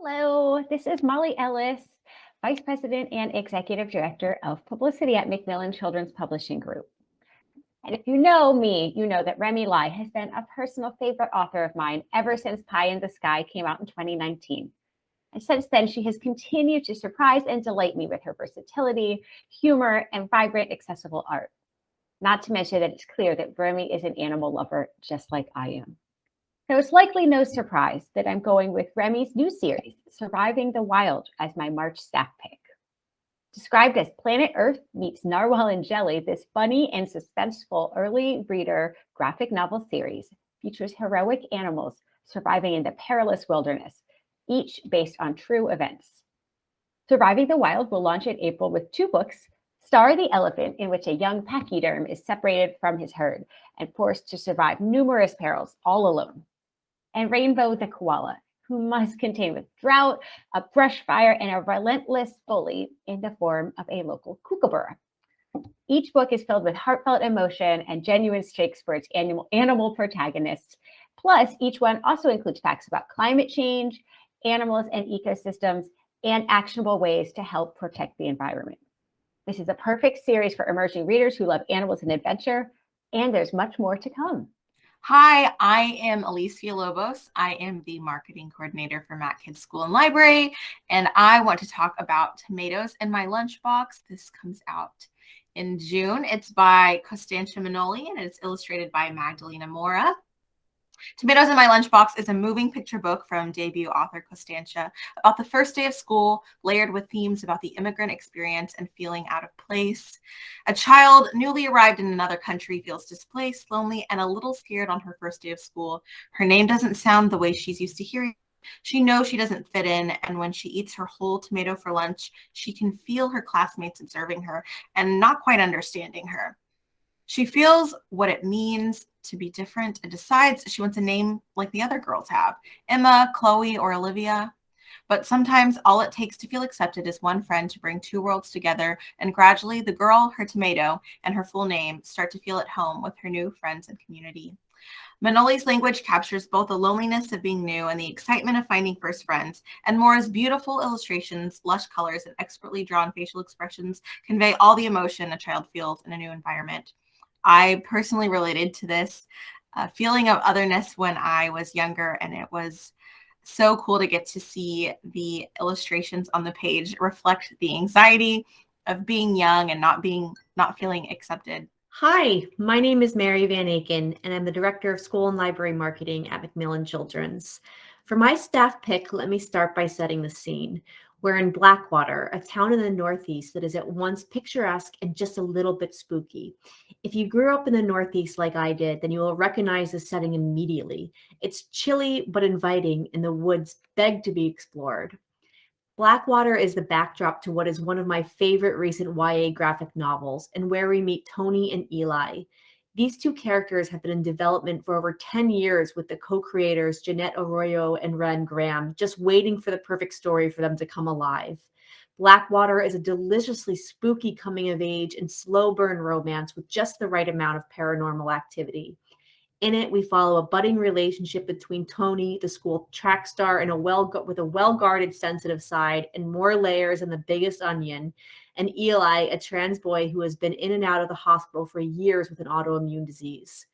Hello, this is Molly Ellis, Vice President and Executive Director of Publicity at Macmillan Children's Publishing Group. And if you know me, you know that Remy Lai has been a personal favorite author of mine ever since Pie in the Sky came out in 2019. And since then, she has continued to surprise and delight me with her versatility, humor, and vibrant, accessible art. Not to mention that it's clear that Remy is an animal lover just like I am. So it's likely no surprise that I'm going with Remy's new series, Surviving the Wild, as my March staff pick. Described as Planet Earth meets Narwhal and Jelly, this funny and suspenseful early reader graphic novel series features heroic animals surviving in the perilous wilderness, each based on true events. Surviving the Wild will launch in April with two books: Star the Elephant, in which a young pachyderm is separated from his herd and forced to survive numerous perils all alone, and Rainbow the Koala, who must contend with drought, a brush fire, and a relentless bully in the form of a local kookaburra. Each book is filled with heartfelt emotion and genuine stakes for its animal protagonists. Plus, each one also includes facts about climate change, animals and ecosystems, and actionable ways to help protect the environment. This is a perfect series for emerging readers who love animals and adventure, and there's much more to come. Hi, I am Alicia Lobos. I am the marketing coordinator for Mac Kids School and Library, and I want to talk about Tomatoes in My Lunchbox. This comes out in June. It's by Costanza Manoli, and it's illustrated by Magdalena Mora. Tomatoes in My Lunchbox is a moving picture book from debut author Costanza about the first day of school, layered with themes about the immigrant experience and feeling out of place. A child newly arrived in another country feels displaced, lonely, and a little scared on her first day of school. Her name doesn't sound the way she's used to hearing. She knows she doesn't fit in, and when she eats her whole tomato for lunch, she can feel her classmates observing her and not quite understanding her. She feels what it means to be different and decides she wants a name like the other girls have: Emma, Chloe, or Olivia. But sometimes all it takes to feel accepted is one friend to bring two worlds together, and gradually the girl, her tomato, and her full name start to feel at home with her new friends and community. Manoli's language captures both the loneliness of being new and the excitement of finding first friends, and Mora's beautiful illustrations, lush colors, and expertly drawn facial expressions convey all the emotion a child feels in a new environment. I personally related to this feeling of otherness when I was younger, and it was so cool to get to see the illustrations on the page reflect the anxiety of being young and not feeling accepted. Hi, my name is Mary Van Aken, and I'm the Director of School and Library Marketing at Macmillan Children's. For my staff pick, let me start by setting the scene. We're in Blackwater, a town in the Northeast that is at once picturesque and just a little bit spooky. If you grew up in the Northeast like I did, then you will recognize the setting immediately. It's chilly but inviting, and the woods beg to be explored. Blackwater is the backdrop to what is one of my favorite recent YA graphic novels, and where we meet Tony and Eli. These two characters have been in development for over 10 years with the co-creators Jeanette Arroyo and Ren Graham, just waiting for the perfect story for them to come alive. Blackwater is a deliciously spooky coming-of-age and slow burn romance with just the right amount of paranormal activity. In it, we follow a budding relationship between Tony, the school track star, and with a well-guarded, sensitive side, and more layers than the biggest onion, and Eli, a trans boy who has been in and out of the hospital for years with an autoimmune disease.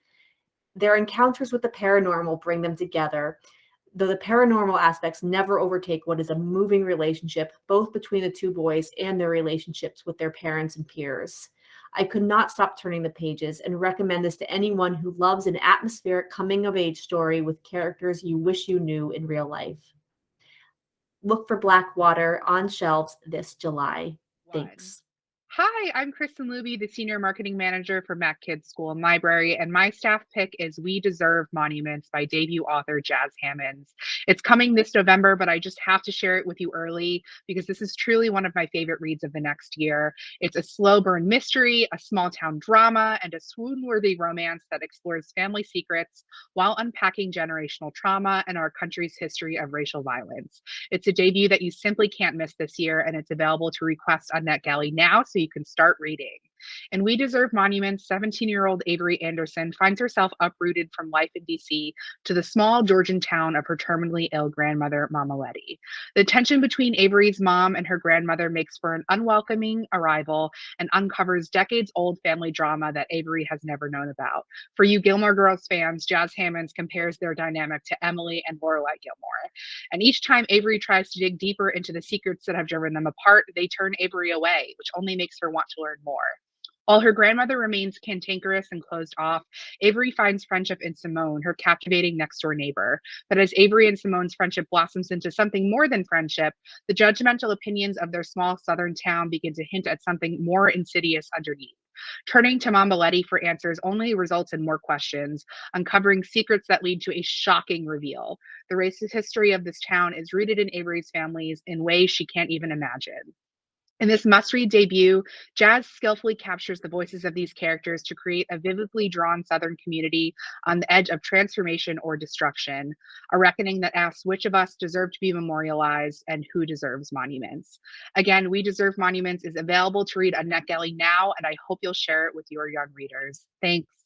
Their encounters with the paranormal bring them together, though the paranormal aspects never overtake what is a moving relationship, both between the two boys and their relationships with their parents and peers. I could not stop turning the pages and recommend this to anyone who loves an atmospheric coming-of-age story with characters you wish you knew in real life. Look for Blackwater on shelves this July. Thanks. Hi, I'm Kristen Luby, the Senior Marketing Manager for Mac Kids School and Library, and my staff pick is We Deserve Monuments by debut author Jazz Hammonds. It's coming this November, but I just have to share it with you early because this is truly one of my favorite reads of the next year. It's a slow burn mystery, a small town drama, and a swoon-worthy romance that explores family secrets while unpacking generational trauma and our country's history of racial violence. It's a debut that you simply can't miss this year, and it's available to request on NetGalley now, so you can start reading. In We Deserve Monuments, 17-year-old Avery Anderson finds herself uprooted from life in DC to the small Georgian town of her terminally ill grandmother, Mama Letty. The tension between Avery's mom and her grandmother makes for an unwelcoming arrival and uncovers decades-old family drama that Avery has never known about. For you Gilmore Girls fans, Jazz Hammonds compares their dynamic to Emily and Lorelai Gilmore. And each time Avery tries to dig deeper into the secrets that have driven them apart, they turn Avery away, which only makes her want to learn more. While her grandmother remains cantankerous and closed off, Avery finds friendship in Simone, her captivating next-door neighbor. But as Avery and Simone's friendship blossoms into something more than friendship, the judgmental opinions of their small southern town begin to hint at something more insidious underneath. Turning to Mama Letty for answers only results in more questions, uncovering secrets that lead to a shocking reveal. The racist history of this town is rooted in Avery's families in ways she can't even imagine. In this must-read debut, Jazz skillfully captures the voices of these characters to create a vividly drawn Southern community on the edge of transformation or destruction, a reckoning that asks which of us deserve to be memorialized and who deserves monuments. Again, We Deserve Monuments is available to read on NetGalley now, and I hope you'll share it with your young readers. Thanks.